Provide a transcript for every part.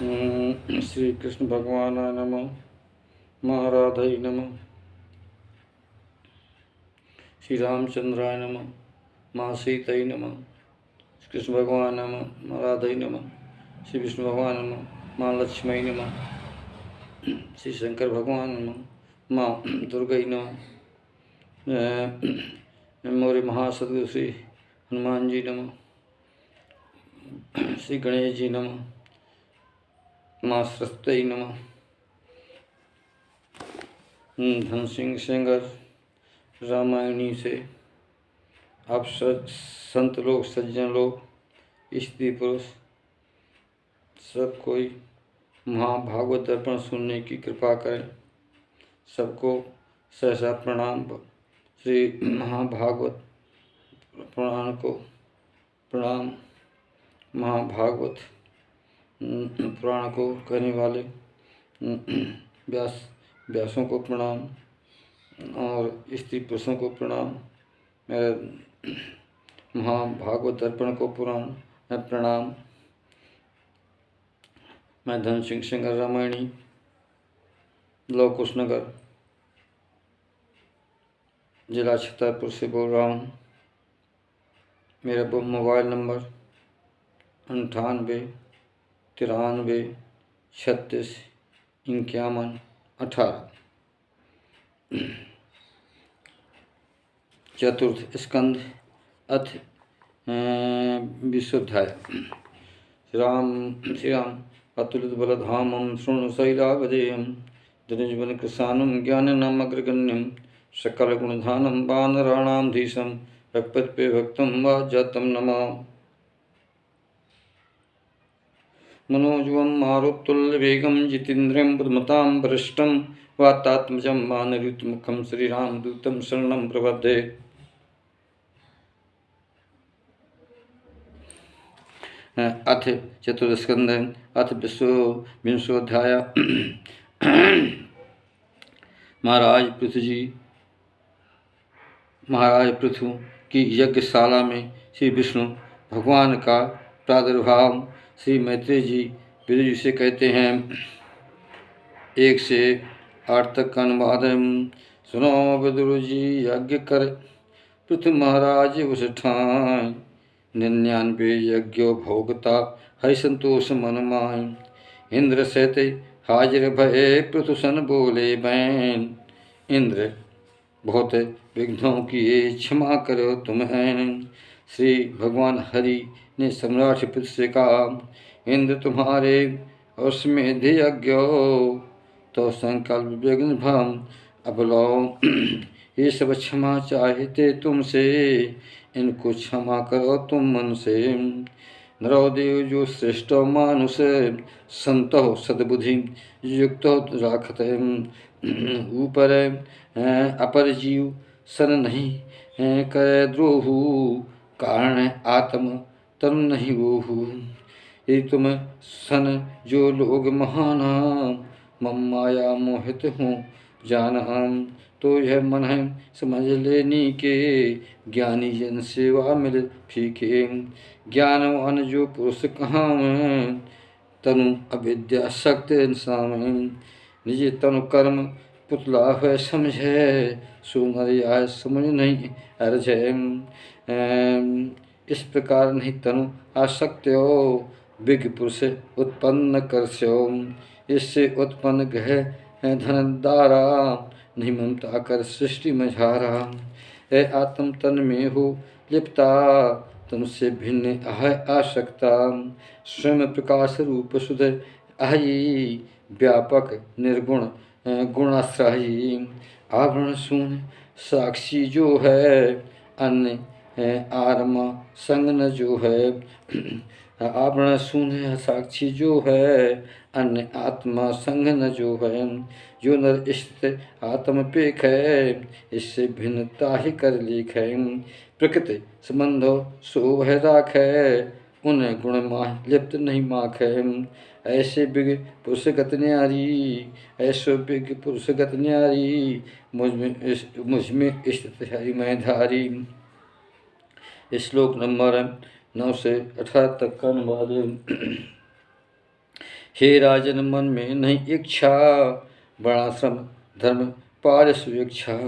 श्री कृष्ण भगवान नमः। महाराधाय नमः। श्री रामचंद्राय नमः। माँ सीताय नमः। श्री कृष्ण भगवान नमः। महाराधाय नमः। श्री विष्णु भगवान नमः। माँ लक्ष्मी नमः। श्री शंकर भगवान नमः। माँ दुर्गई नमः। मोरे महासद्गुरु श्री हनुमान जी नमः। श्री गणेश जी नमः। माँ सरस्वती नमः। धन सिंह सेंगर रामायणी से आप संत लोग, सज्जन लोग, स्त्री पुरुष सब कोई महाभागवत दर्पण सुनने की कृपा करें। सबको सहसा प्रणाम। श्री महाभागवत पुराण को प्रणाम। महाभागवत पुराण को कहने वाले व्यासों को प्रणाम और स्त्री पुरुषों को प्रणाम। मेरे महाभागवत दर्पण को प्रणाम। मैं धन सिंह सेंगर रामायणी, लौ कुशनगर, जिला छतरपुर से बोल रहा हूँ। मेरा मोबाइल नंबर 98 93 36 51 18। चतुर्थ स्कंद अथ विशुद्धाय। श्री राम अतुलित बलधामं शृणु शैलावदेयं धनुजबल कृशानं ज्ञाननामग्रगण्यं सकलगुणधानं वानराणां धीशं भक्पत्पे भक्तं वा जातं नमः। मनोजवं मारुतुल्यवेगं जितेन्द्रियं बुद्धिमतां वरिष्ठं वातात्मजं मानरुतमुखं श्रीरामदूतं शरणं प्रपद्ये। अथ चतुर्स्कंद अथ विंशोध्याय। महाराज पृथु की यज्ञशाला में श्री विष्णु भगवान का प्रादुर्भाव। श्री मैत्रेय जी विदुर जी से कहते हैं। 1 से 8 तक का अनुवाद। सुनो विदुर जी, यज्ञ कर पृथु महाराज उस ठाय, 99 यज्ञो भोगता हरि संतोष मन माय। इंद्र सहते हाजिर भये पृथु सन बोले बैन, इंद्र बहुत विघ्नों किए क्षमा करो तुम्हें। श्री भगवान हरि ने सम्राट पृथु से कहा, इंद्र तुम्हारे अश्वमेध यज्ञ तो संकल्प विघ्न भम अब लो। ये सब क्षमा चाहते तुमसे, इनको क्षमा करो तुम मन से। नरोदेव जो श्रेष्ठ मानुष, संतो सद्बुद्धि युक्त राखत ऊपर अपर जीव सन नहीं करे द्रोहु, कारण आत्म तन नहीं वोहु। ये तुम सन जो लोग महाना, मम माया मोहित हूँ जाना। तो यह मन है समझ लेनी के, ज्ञानी जन सेवा मिल फीके। ज्ञानवान जो पुरुष कहाँ में, तनु अविद्या शक्त इंसान। निज तनु कर्म पुतला है समझे, सुमरिया समझ नहीं अर्झे। इस प्रकार नहीं तनु आसक्त हो, विज्ञ पुरुष उत्पन्न करस्यो। इससे उत्पन्न गह धन दारा, नहीं ममता कर सृष्टि में झारा। ए आत्म तन में हो लिप्ता, तुमसे भिन्न अहै आसक्ता। स्वयं प्रकाश रूप शुद्ध अहि, व्यापक निर्गुण गुणाश्रयी। आवरण शून्य साक्षी जो है, अन्य आरमा संग न जो है। आवरण शून्य साक्षी जो है, अन्य आत्मा संग न जो है। जो नर स्थित आत्मपेख है, इससे भिन्नता ही कर लेख है। प्रकृति संबंधो सो वह राख है, उन गुण माह लिप्त नहीं माख है। ऐसे विज्ञ पुरुषगत न्यारी, ऐसो विज्ञ पुरुषगत न्यारी, मुझ में स्थित हरि मैं धारी। श्लोक नंबर 9 से 18 तक का अनुवाद। हे राजन, मन में नहीं इच्छा, वर्णाश्रम धर्म पारस्वेच्छा।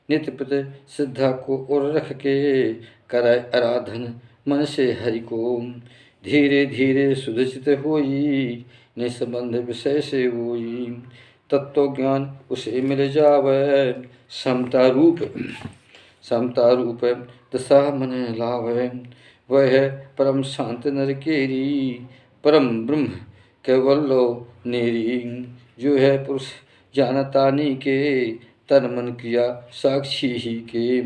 नित्य प्रति श्रद्धा को और रख के, कराए आराधन मन से हरि को। धीरे धीरे सुदचित होई, निसंबंध विषय से होई। तत्व ज्ञान उसे मिल जावे, समता रूप दशा मन लावे। वह है परम शांत नर केरी, परम ब्रह्म केवलो नेरी। जो है पुरुष जानता नहीं के, तन मन क्रिया साक्षी ही के।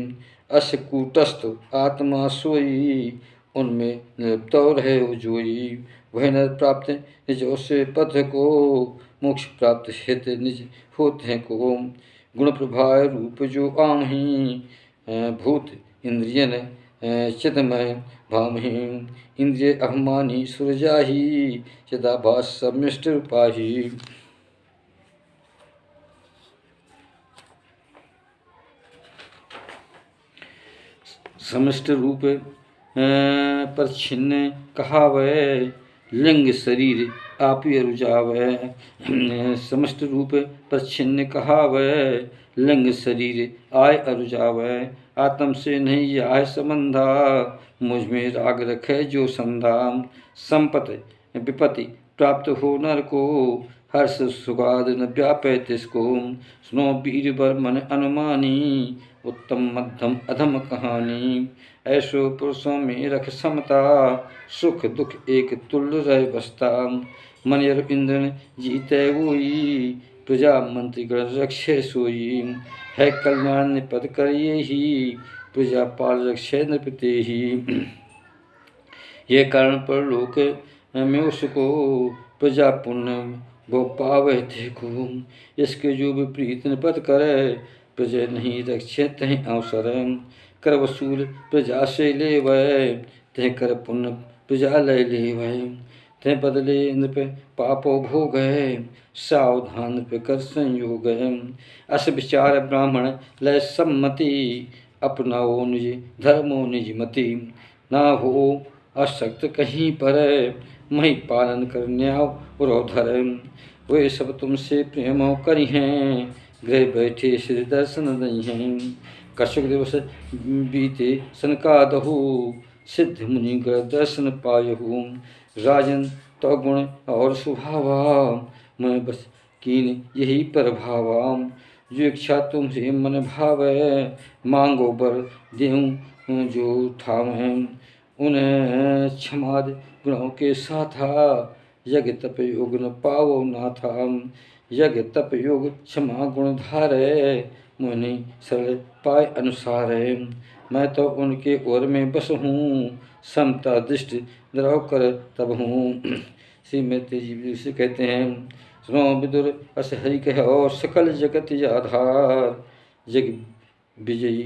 अस कूटस्थ आत्मा सोई, उनमें निलिप्त रहे जोई। वह नर प्राप्त निज से पथ को, मोक्ष प्राप्त हित निज होते को। गुण प्रभाव रूप जो आमहि, भूत इंद्रियन चितमय भामहि। इंद्रिय अभिमानी सुरजाही, चिदाभास सम्मिष्ट रूपाही। समष्ट रूप पर छिन्न कहावै, लिंग शरीर आप रुझावै। समष्ट रूप पर छिन्न कहावै, लिंग शरीर आय अरुझावै। आत्म से नहीं यह संबंधा, मुझ में राग रखे जो संधा। संपत्ति विपत्ति प्राप्त हो नर को, हर्ष सुगाद न व्यापे तिसको। सुनो वीर बर मन अनुमानी, उत्तम मध्यम अधम कहानी। ऐसो पुरुषों में रख समता, सुख दुख एक तुल्य रह बसता। मन यर इंद्र जीते वोई, प्रजा मंत्री गण रक्षे सोई। है कल्याण पद करिए ही, प्रजा पाल रक्षे नृपते ही। ये कारण पर लोक में उसको, प्रजा पुण्य वो पावे देखो। इसके जो विपरीत निपत करे, प्रजा नहीं रक्षे तह अवसर। कर वसूल प्रजा से ले वै, तह कर पुण्य प्रजा ले वै। तह बदले नृप पापो भोग है, सावधान नृप कर संयोग है। अस विचार ब्राह्मण लय सम्मति, अपनाओ निज धर्मो निज मति। ना हो अशक्त कहीं पर, मही पालन कर न्याव उरोधर। वे सब तुमसे प्रेम करी हैं, गृह बैठे श्री दर्शन दई हैं। कछुक दिवस बीते सनकादहु, सिद्ध मुनि गृह दर्शन पायहु। राजन तो गुण और स्वभावा, मैं बस कीन यही प्रभावा। जो इच्छा तुमसे मन भावै, मांगो बर देऊं जो ठावै। उन्हें क्षमाद गुणों के साथा, यज्ञ तप योग न पावो नाथा। यज्ञ तप योग क्षमा गुण धारे, मुनि सरल पाय अनुसार। मैं तो उनके ओर में बस हूँ, समता दृष्टि द्रव कर तब हूँ। श्री मैत्री जी से कहते हैं, सुनो विदुर अस हरि कहो, सकल जगत आधार। जग विजयी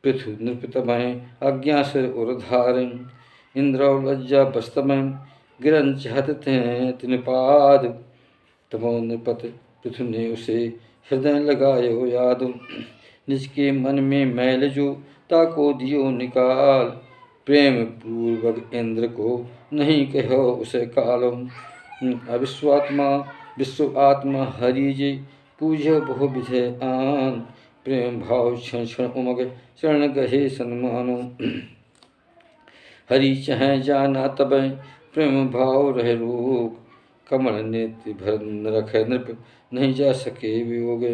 पृथु नृपतमय, अज्ञा सिर उर्धार। इंद्र लज्जा बस्तमय, गिरन चहत तिनपाद। तमो नृपत पृथु ने उसे हृदय लगायो याद। निज के मन में मैल जो, ताको दियो निकाल। प्रेम पूर्वक इंद्र को नहीं कहो उसे काल। अविश्वात्मा विश्व आत्मा हरि जी, पूज्य बहु विधे आन। प्रेम भाव क्षण क्षण उमग, चरण गहे सन्मानो। हरि चह जाना तब, प्रेम भाव रह रोग। कमल नेत्र भर रखे नृप, नहीं जा सके वियोग।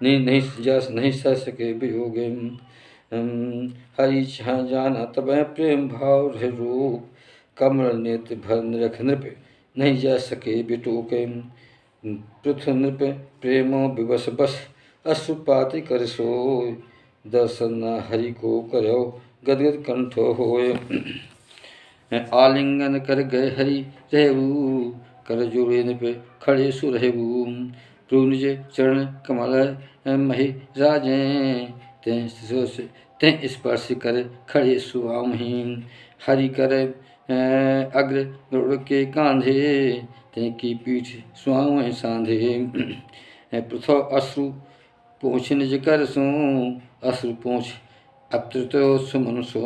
नहीं सह सके वियोग। हरि छा जाना तब, प्रेम भाव रह रोग। कमल नेत्र भर रख नृप, नहीं जा सके बिटोक। पृथु नृप प्रेमो विवश बस, अश्रुपाति कर सोय। दर्शन हरि को करो, गदगद कंठ होय। आलिंगन कर गए हरि रहु, कर जोड़े नृप खड़े सुरहु। प्रभु निज चरण कमल महि राजे, तें स्पर्श कर खड़े सुआमहि। हरि कर अग्र गरुड़ के कांधे, तें की पीठ सुआम सांधे। पृथो अश्रु पोंछ निज कर सो, अश्रु पोंछ अप्तृतो सुमन सो।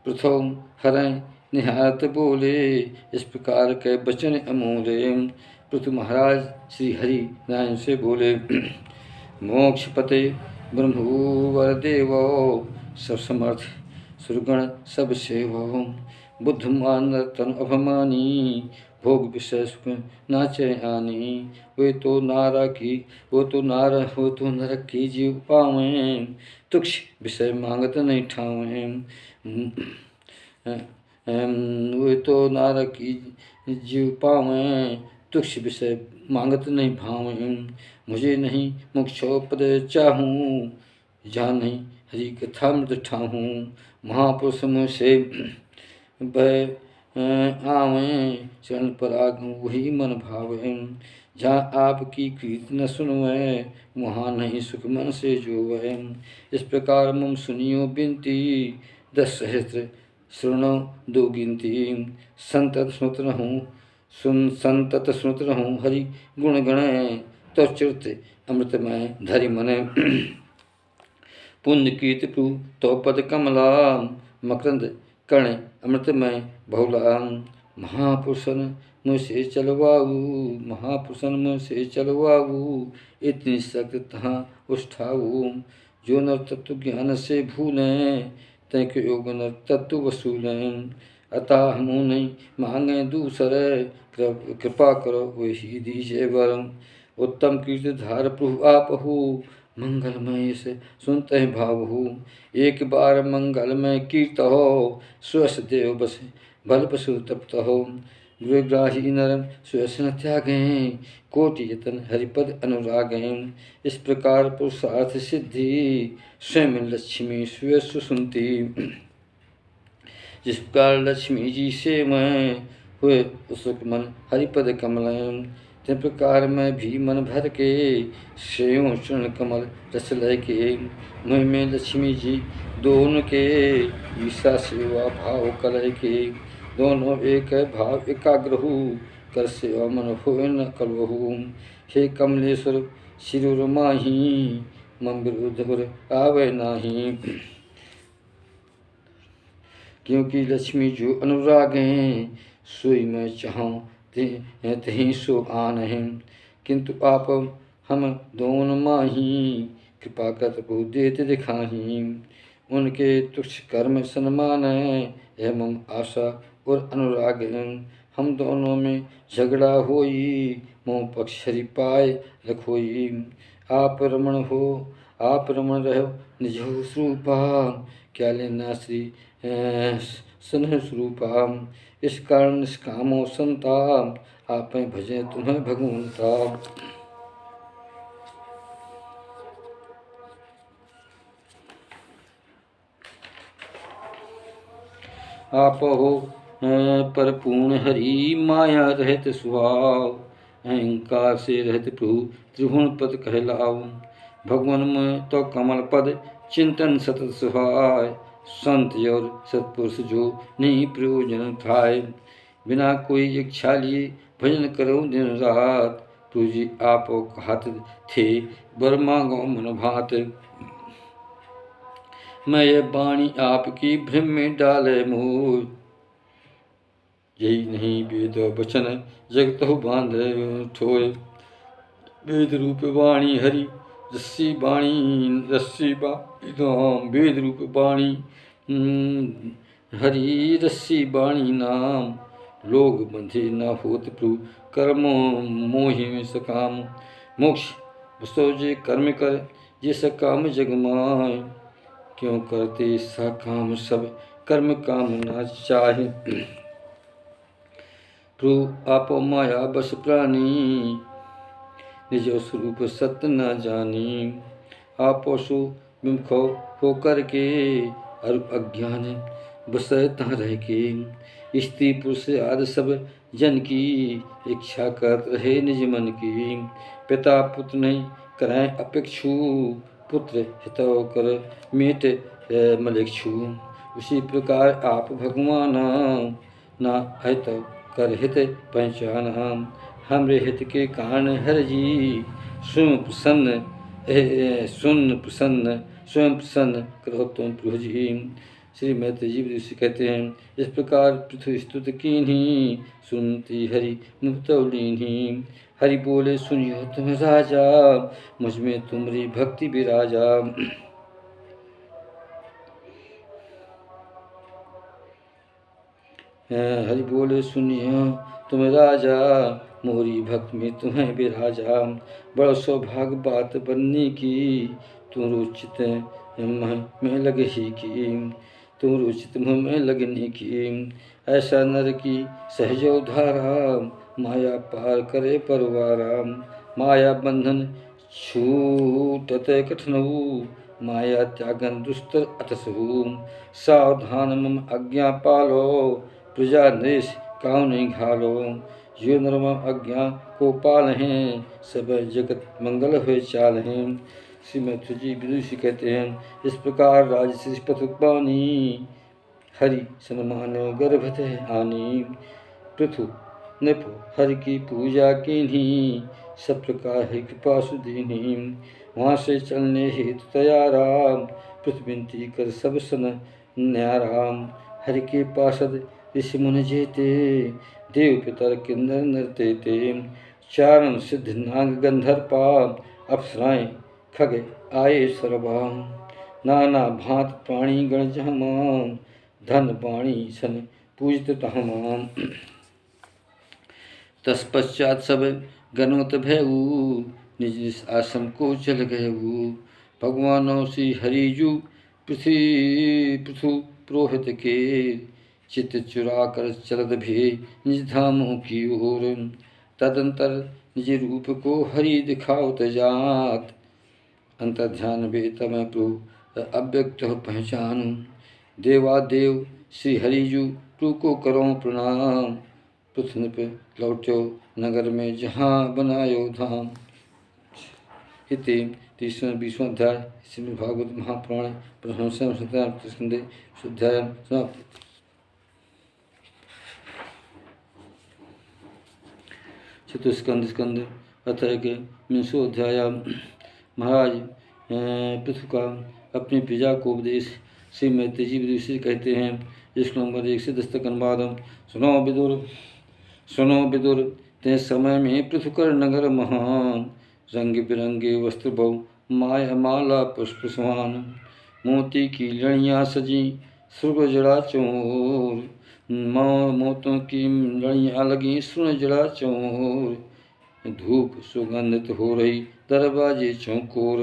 पृथो हरय निहारत बोले, इस प्रकार के वचन अमूल्य। पृथु महाराज श्री हरि नारायण से बोले, मोक्ष पते ब्रह्मवर देवो, सब समर्थ सुरगण सब सेवो, बुद्धमान तन अभिमानी, भोग विषय सुख नाचे आनी। वे तो नरक की जीव पावें, तुक्ष विषय मांगत नहीं ठावें। वे तो नरक की जीव पावें, तुक्ष विषय मांगत नहीं भावें। मुझे नहीं मोक्षोपद चाहूँ, जहाँ नहीं हरि कथा मृत ठाहूँ। महापुरुष मुझसे भय आवें, चरण पर आगू वही मन भावें। जहाँ आपकी कीर्ति न सुनवें, वहाँ नहीं सुख मन से जोवें। इस प्रकार मम सुनियो बिनती, 10 सहस्त्र सुनो दो गिनती। संतत सुनत रहूँ हरि गुण गण, तो चरित अमृतमय धरि मन। पुण्य कीर्ति प्रभु तो पद कमला, मकरंद कर्ण अमृतमय बहुला। महापुरुषन मुझसे चलवाऊ, इतनी शक्ति तहाँ उष्ठाऊ। जो नर तत्व ज्ञान से भूलें, तैके योग नर तत्व वसूलें। अतः हम नहीं मांगे दूसरे, कृपा करो वही दीजिए वर। उत्तम कीर्ति धार प्रभु आप हो, मंगलमय से सुनते हैं भाव हो। एक बार मंगलमय कीर्त हो, स्वस देव बस बल पशु तप्त हो। गुरुग्राही नरम स्वस न त्यागें, कोटि यतन हरिपद अनुरागें। इस प्रकार पुरुषार्थ सिद्धि, स्वयं लक्ष्मी स्वयं सुनती। जिस प्रकार लक्ष्मी जी से मैं हुए उसक मन हरिपद कमल, ते प्रकार मैं भी मन भर के, सेयों चरण कमल रस लय के। मुँह में लक्ष्मी जी दोनों के, ईसा सेवा भाव कलय के। दोनों एक भाव एकाग्र हो, कर सेवा मन होए न कलवहु। हे कमलेश्वर शिरुर माही, मम विरुद्ध आवे नाही। क्योंकि लक्ष्मी जो अनुराग हैं, सोई मैं चाहूँ तहीं सो आन हैं। किंतु आप हम दोनों माही, कृपा कर प्रभु देते दिखाही। उनके तुच्छ कर्म सन्मान है, मम आशा और अनुराग हैं। हम दोनों में झगड़ा होई, मोह पक्ष हरि पाए रखोई। आप रमण रहो निज स्वरूपा, क्या लेना श्री स्नेह स्वरूपा। इस कारण निष्कामो संता, आप भजे तुम्हें भगवंता। आप हो पर पूर्ण हरि, माया रहत स्वभाव। अहंकार से रहत प्रभु त्रिभुवन पद कहलाओ। भगवान में तो कमल पद चिंतन सतत सुहाय। संत और सत्पुरुष जो नहीं प्रयोजन थाय। बिना कोई इच्छा लिए भजन करो दिन रात। प्रभु जी आप कहत थे बर मांगो मन भात। मैं ये वाणी आपकी भ्रम में डाले मोह। यही नहीं वेद वचन जगत हो बांधे ठोए। वेद रूप वाणी हरि रस्सी बाणी धाम। वेद रूप वाणी हरि रस्सी बाणी नाम। लोग बंधे न होत प्रभु कर्म मोहि में सकाम। मोक्ष बसो जे कर्म कर, ये सकाम जग माय। क्यों करते सा काम सब, कर्म काम ना चाहे। प्रभु आप माया बस प्राणी, निज स्वरूप सत्य न जानी। आप सो विमुख हो करके, अरु अज्ञान बसय तहाँ रह के। स्त्री पुरुष आदि सब जन की, इच्छा करत रहे निज मन की। पिता पुत्र नहीं करें अपेक्षु, पुत्र हितव कर मेट मलेक्षु। उसी प्रकार आप भगवान, ना हित कर हित पहचाना। हमरे हित के कारण हर जी, स्वयं प्रसन्न करो तुम प्रभु जी। श्री मैत्री जी ऋषि कहते हैं, इस प्रकार पृथ्वी स्तुत कीन्ही, सुनती हरि मुक्तौलीन्ही। हरि बोले सुनियो तुम राजा, मुझ में तुम्हारी भक्ति विराजा। हरि बोले सुनियो तुम राजा, मोरी भक्त में तुम्हें विराजा। बड़ा सौभाग्य बात बनने की, तुम रुचित में लगे ही की, तुम रुचित मुँह में लगने की। ऐसा नर की सहज उधारा, माया पार करे परवारा। माया बंधन छूटत कठिनऊ, माया त्यागन दुस्तर अतसहु। सावधान मम आज्ञा पालो, प्रजा नरेश काहू नहीं घालो। जो नरम आज्ञा को पाल हैं, सब जगत मंगल हुए चाल हैं। श्री मैत्री जी विदुषी कहते हैं, इस प्रकार राजसी पथुपानी, हरि सन्मानो गर्भत आनी। पृथु निपु हरि की पूजा कीन्ही, सब प्रकार है कृपा सुदीनी। वहाँ से चलने हेतु तैयाराम, पृथ्वी विनती कर सब सन न्याराम। हरि के पार्षद ऋषि मुनि जेते, देव पितर किन्नर नर तेते। चारण सिद्ध नाग गंधर्पा, अप्सराएं खग आए सर्वाम। नाना भांत प्राणी गण जहमान, धन वाणी सन पूजित तहमान। तत्पश्चात सब गणवत भयऊ, निज निज आश्रम को चल गयऊ। भगवानों श्री हरिजु पृथु पुरोहित के, चित्त चुरा कर चलत भी निज धामों की ओर। तदंतर निज रूप को हरि दिखावत जात, अंतर ध्यान वे तमें प्रभु अव्यक्त पहचानू। देवादेव श्री हरिजु प्रभु को करो प्रणाम, पृथ्वी पे लौटो नगर में जहाँ बनायो धाम। इति 30वां अध्याय श्रीमद् भागवत महापुराण परमहंस संहिता शुद्धाय समाप्ति। चतुस्कंद स्कंद अथर्व के 20वां अध्याय। महाराज पृथु का अपनी प्रजा को उपदेश। श्री मैत्री जी विदुषी कहते हैं, श्लोक नंबर 1 से 10 तक अनुवाद। सुनो विदुर, ते समय में पृथुकर नगर महान, रंग बिरंगे वस्त्र बहु माया माला पुष्प समान। मोती की लड़ियाँ सजी सुर जड़ा चोर, मोतों की लड़ियाँ लगी सुन जड़ा चोर। धूप सुगंधित हो रही दरवाजे चौकोर,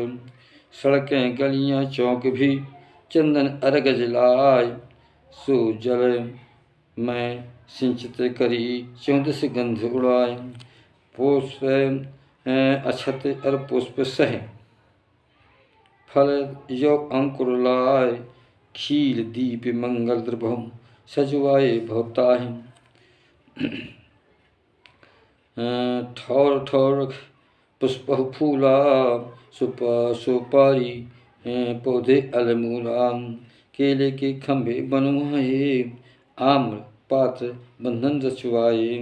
सड़कें गलियाँ चौक भी चंदन अर्घ जलाय। सो जल में सिंचित करी 14 गंध उड़ाए। पुष्प अक्षत और पुष्प सह, फल जो अंकुर लाय। खील दीप मंगल द्रभम सजवाए भवताहि। ठौर ठौर पुष्प फूला, सुपारी पौधे अलमूला। केले के खंभे बनवाए, आम्र पात्र बंधन रचवाए।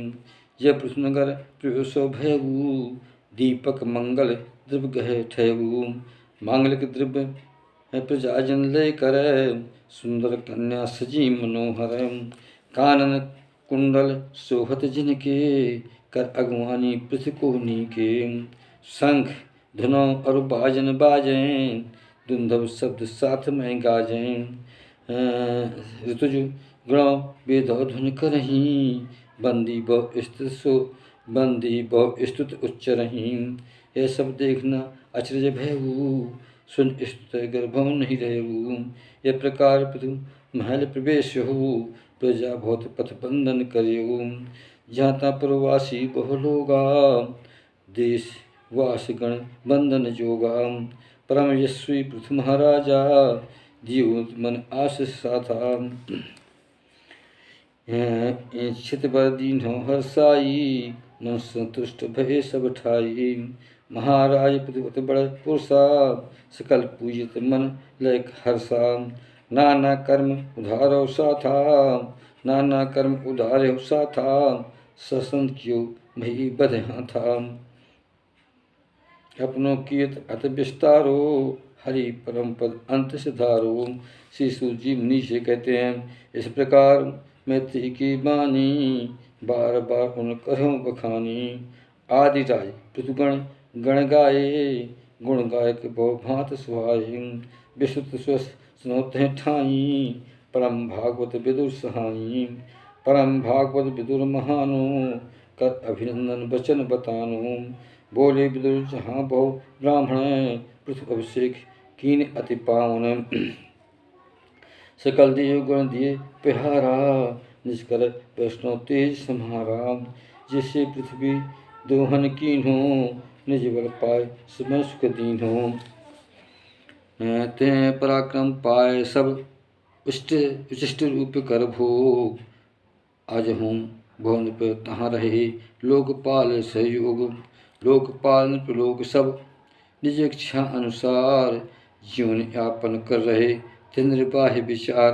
जब पृथ्वीनगर प्रवेशो भयऊ, दीपक मंगल द्रव्य गहे ठहू। मांगलिक द्रव्य प्रजाजन ले कर, सुंदर कन्या सजी मनोहर। कानन कुंडल सोहत जिनके, कर अगवानी पृथ्वी को नीके। शंख धुनों और बाजन बाजें, दुंदभ शब्द साथ में गाजें। ऋतुज गणों वेदो धुन करहीं, बंदी बहु स्तुत उच्चरहीं। यह सब देखना अचरज भयऊ, सुन स्तुत गर्भों नहीं रहू। यह प्रकार पृथु महल प्रवेश हो, प्रजा बहुत पथ बंधन करेऊ। जहाँ तहाँ प्रवासी बहु लोगा, देश वास गण बंधन जोगा। परम यशस्वी पृथु महाराजा, जीव मन आशीष साथा। चित बर दीन्हो हर्षाई, मन संतुष्ट भय सब ठाई। महाराज पृथुपति बड़ पुरुषा, सकल पूजित मन लय हर्षा। नाना कर्म उधारो साथा, नाना कर्म उधारे साथा। ससन क्यों भई बध था, अपनों कीर्त अत विस्तारो। हरि परम पद अंत सिधारो। श्री सूत जी मुनि से कहते हैं, इस प्रकार मैत्री की बानी बार बार उन करहूँ बखानी। आदि राज पृथुगण गण गाये, गुण गायक बहु भांत सुहाए। विश्रुत स्वस सुनोते ठाई, परम भागवत विदुर सहाई। परम भागवत विदुर महानो, कर अभिनंदन वचन बतानो। बोले विदुर जहाँ बहु ब्राह्मण, पृथु अभिषेक कीन अति पावन। सकल देव गुण दिए पिहारा, निष्कर वैष्णव तेज सम्हारा। जिससे पृथ्वी दोहन कीन्हो, निज बल पाए समय सुख दीन्हो। ते पराक्रम पाए सब उचिष्ट रूप कर भोग। आज हूँ भवन पर तहाँ रहे, लोकपाल सहयोग। लोकपाल नृपलोक सब निज इच्छा अनुसार, जीवन यापन कर रहे तेन्द्र बाह्य विचार।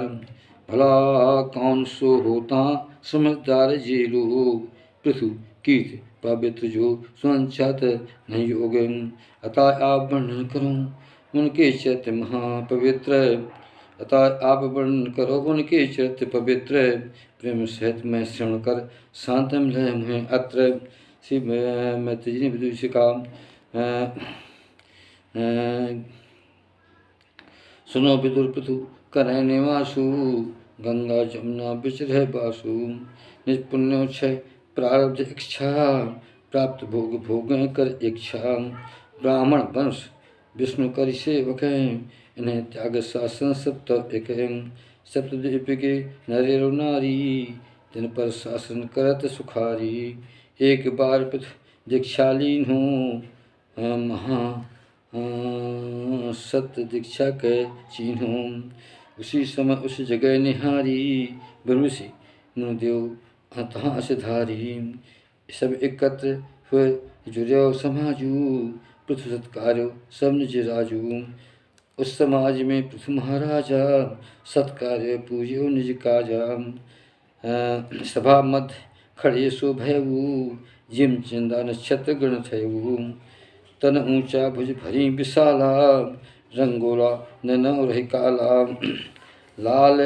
भला कौन सो होता समझदार जे लोग, पृथु कीर्ति पवित्र जो सुनचात नहीं योग। अतः आप वर्णन करो उनके चरित्र महापवित्र। अतः आप वर्णन करो उनके चरित्र पवित्र। प्रेम सहित मैं श्रवण कर शांत मिले मुझे अत्र। श्री मैत्री जी ने विदुर से कहा, सुनो विदुर पृथु करह निवासु, गंगा जमुना विचरह बासु। निज पुण्योक्षय प्रारब्ध इच्छा, प्राप्त भोग भोगें कर इच्छा। ब्राह्मण वंश विष्णु कर सेवक, इन्हें त्याग शासन सप्त एक। सप्तद्वीप के नरेरु नारी, दिन पर शासन करत सुखारी। एक बार पृथु दीक्षालीन हूँ, महा सत्य दीक्षा के चिन्हूँ। उसी समय उस जगह निहारी, ब्रह्मषि मुनिदेव तहाँ सिधारी। सब एकत्र हुए जुर्यो समाजू, पृथु सत्कार्यो सब निज राजू। उस समाज में पृथु महाराजा, सत्कार्य पूज्यो निज काजा। सभा मध्य खड़े सो भयऊ, जिम चिंदा नक्षत्र गण थयऊ। तन ऊंचा भुज भरी विशाला, रंगोला नैनौ रही काला। लाल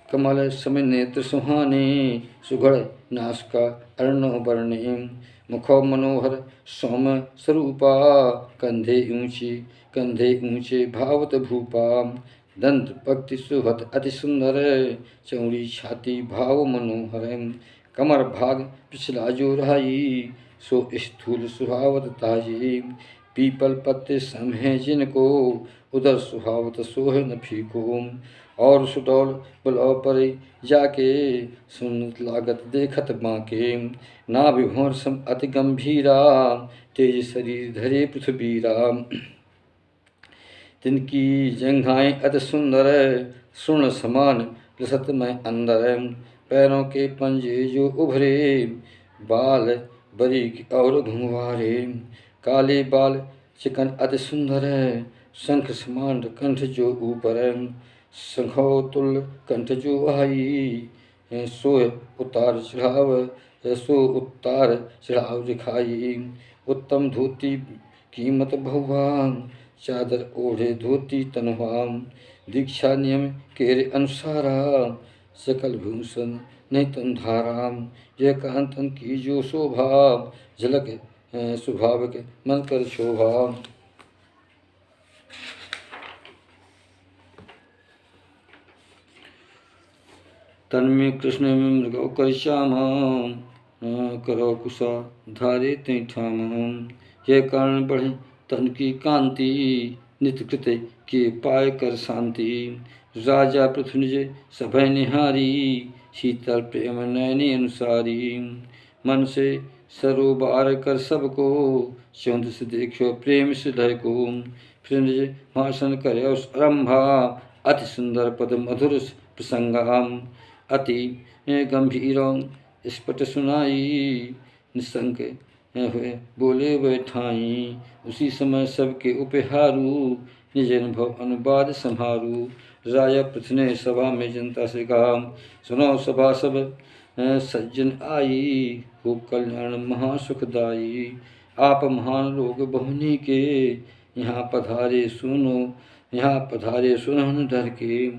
कमल सम नेत्र सुहाने, सुघड़ नासिका अर्णव वर्णे। मुखो मनोहर सौम स्वरूपा, कंधे ऊंचे भावत भूपा। दंत पक्ति सुहत अति सुंदर, चौड़ी छाती भाव मनोहर। कमर भाग पिछला जो रहाई, सो स्थूल सुहावत ताजी। पीपल पत्ते सम है जिनको, उदर सुहावत सोह न फीको। और सुडौल बुलाव पर जाके, सुनत लागत देखत बाके। नाभिभंवर सम अति गंभीरा, तेज शरीर धरे पृथ्वीरा। तिनकी जंघाएं अति सुंदर, स्वर्ण समान लसत में अंदर। पैरों के पंजे जो उभरे, बाल बरीक और घुंघवारे। काले बाल चिकन अति सुंदर, शंख समान कंठ जो ऊपर। शंखोतुल कंठ जो आई, सो उतार चढ़ाव दिखाई। उत्तम धोती कीमत बहुआ, चादर ओढ़े धोती तनवा। दीक्षा नियम के अनुसारा, सकल भूषण नहीं तन धारा। यह कांतन की जो शोभा, झलक स्वभाव के मन कर शोभा। तन्मे कृष्ण में मृगौ कर श्यामा, करो कुशा धारे तै ठाम। यह कारण बढ़े तन की कांति, नित्य कृत्य के पाए कर शांति। राजा पृथु निज सभय निहारी, शीतल प्रेम नयनी अनुसारी। मन से सरोबार कर सबको, चौंध से देखो प्रेम से लय को। फिर निज भाषण करे आरंभा, अति सुंदर पद मधुर प्रसंगा। अति गंभीरों स्फुट सुनाई, निशंक हुए बोले बैठाई। उसी समय सबके उपहारू, निज अनुभव अनुवाद संहारू। राजा पृथु ने सभा में जनता से कहा, सुनो सभा सब सज्जन आई, हो कल्याण महासुखदाई। आप महान लोग बहुनी के, यहाँ पधारे सुनो, यहाँ पधारे सुनो न डर के,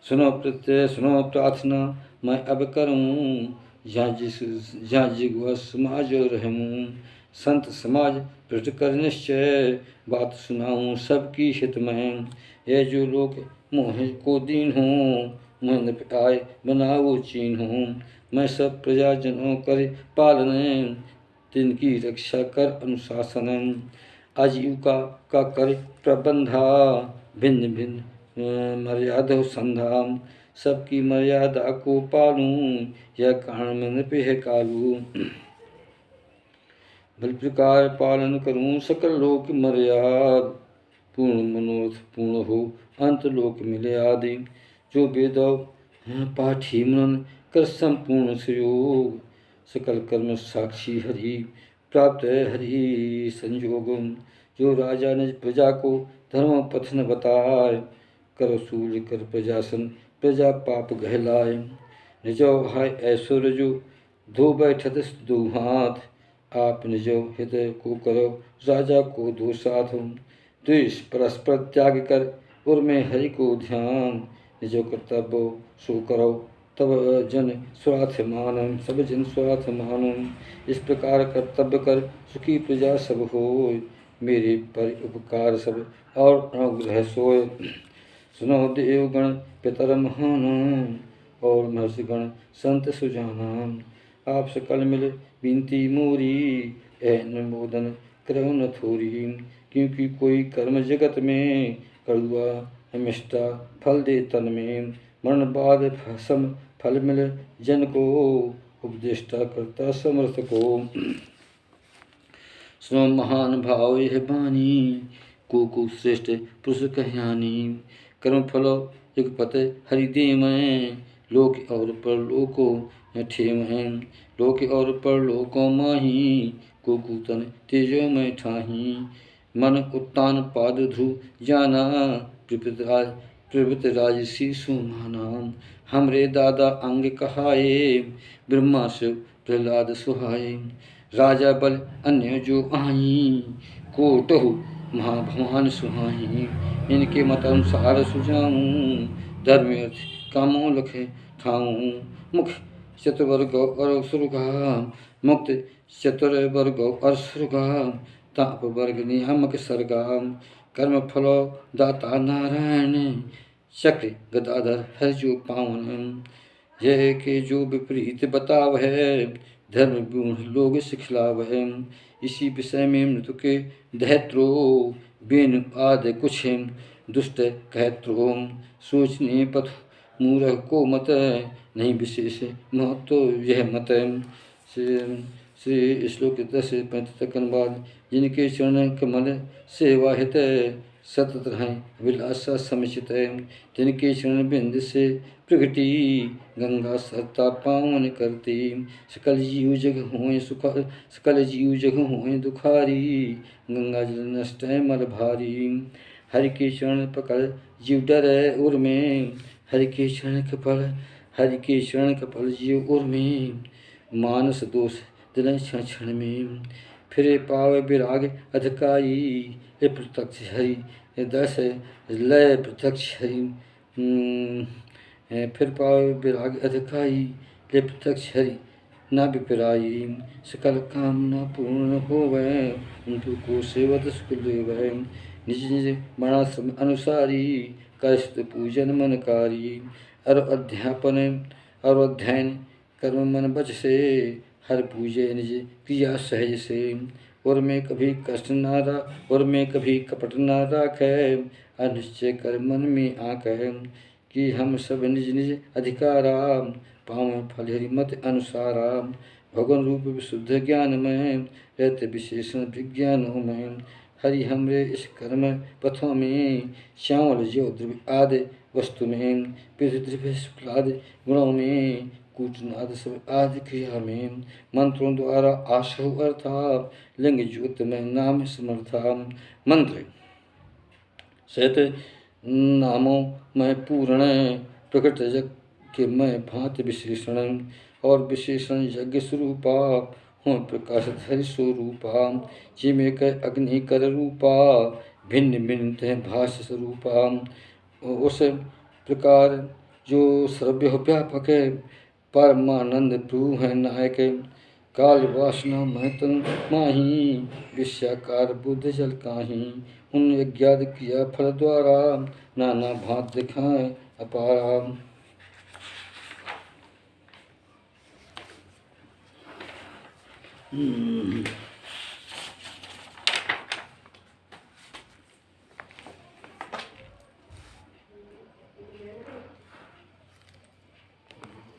सुनो प्रत्यय सुनो प्रार्थना मैं अब करूँ, जहाँ जिगवा समाज रहूँ, संत समाज पृष्ठ कर निश्चय, बात सुनाऊँ सबकी हित में, ये जो लोग मोह को दीन हूँ, मुँह न आए बनाओ चीन हूँ, मैं सब प्रजाजनों कर पालन, तिनकी रक्षा कर अनुशासन, आजीविका का कर प्रबंधा, भिन्न भिन्न मर्यादा संधा, सबकी मर्यादा को पालूं, यह कारण मन पे कालू, भल प्रकार पालन करूं सकल लोक मर्याद, पूर्ण मनोरथ पूर्ण हो अंत लोक मिले आदि, जो वेद पाठी मन कर संपूर्ण सुयोग, सकल कर्म साक्षी हरि प्राप्त है हरि संयोग, जो राजा निज प्रजा को धर्म पथ न बताए, कर सूल कर प्रजासन प्रजा पाप गहलाए, निजो हाय ऐश्वर्य जो धो बैठत दो हाथ, आप निजो हृदय को करो राजा को दो साथ, द्वेष परस्पर त्याग कर उर में हरि को ध्यान, निजो कर्तव्य सो करो तब जन स्वार्थ मानम, सब जन स्वार्थ मानम, इस प्रकार कर्तव्य कर सुखी प्रजा सब होय, मेरे पर उपकार सब और अनुग्रह सोय, सुनो देवगण पितर महान और महर्षिगण संत सुजाना, आप सकल मिल विनती मोरी, अनुमोदन करो न थोरी, क्योंकि कोई कर्म जगत में कड़ुआ मिष्टा फल दे तन में, मरण बाद सम फल मिल जन को, उपदेष्टा करता समर्थ को, सुनो महान भाव यह बानी, को श्रेष्ठ पुरुष कह्यानी, कर्म फलो एक पते हरिदे में, लोक और परलोको ठेम है, लोक और परलोको माही, को तन तेजो में ठाही, मन उत्तान पाद ध्रुव जाना, प्रवृत राजसी सुमाना, हमरे दादा अंग कहाए, ब्रह्मा शिव प्रहलाद सुहाए, राजा बल अन्य जो आई, कोटहु महाभवान सुहाई, इनके मत अनुसार सुझाऊँ, धर्म अर्थ कामों लखे ठाऊँ, मुख चतुर्वर्ग और सुरगा, मुक्त चतुर्वर्ग और सुरगा, ताप वर्ग नियामक सर्गा, कर्म फलो दाता नारायण, चक्र गदाधर है जो पावन, यह के जो विपरीत बताव है, धर्म गुण लोग सिखलाव है, इसी विषय में मृत्यु के दहत्रो, बेन आदि कुछ दुष्ट कहत्रो, सोचने पथ मूर्ख को मत, नहीं विशेष महत्व यह मत, श्री श्लोक 10-35 अनुवाद, जिनके चरण कमल सेवा हित, सतत रहें विलासा समुचित, जिनके चरण बिंद से प्रगति, गंगा सरता पावन करती, सकल जीव जग होए सुख, सकल जीव जग होए दुखारी, गंगा जल नष्ट मल भारी, हरि के चरण पकड़ जीव डरे उर में, हरि के चरण कपल जीव उर में, मानस दोष दिल क्षण क्षण में, फिरे पावे विराग अधिकारी, प्रत्यक्ष हरि दस लय प्रत्यक्ष हरि, फिर पावे विराग अधिकारी, प्रत्यक्ष हरि न विपराई, सकल कामना पूर्ण होवै, उनको सेवत सुख लेवै, निज निज वर्णाश्रम अनुसारी, कष्ट पूजन मनकारी, और अध्ययन कर्म मन बच से, हर पूजे निज क्रिया सहज से, और में कभी कष्ट और में कभी कपट न राखे, अनिश्चय कर मन में आकह, कि हम सब निज निज अधिकारा, पावें फल हरि मत अनुसारा, भगवान रूप विशुद्ध ज्ञान में, रहते विशेषण विज्ञानों में, हरि हमरे इस कर्म पथों में, श्यामल जो द्रव्य आदि वस्तु में, पृथ्वी शुक्लादि गुणों में, कूटनाद सब आदि क्रिया में, मंत्रों द्वारा आशु अर्थात, लिंग ज्योत में नाम समर्था, मंत्र सहित नामों में पूर्ण, प्रकट जग के मैं भांति विशेषण, और विशेषण यज्ञ स्वरूपा, हो प्रकाशित हरि स्वरूपा, जिमे कर अग्नि कर रूपा, भिन्न भिन्न तह भाष्य स्वरूपा। उस प्रकार जो सर्व व्यापक है, परमानंद प्रभु है नायक, काल वासना महतन माही, विषयाकार बुद्ध जल काही, उन यज्ञाद किया फल द्वारा, नाना भांत दिखाए अपारा।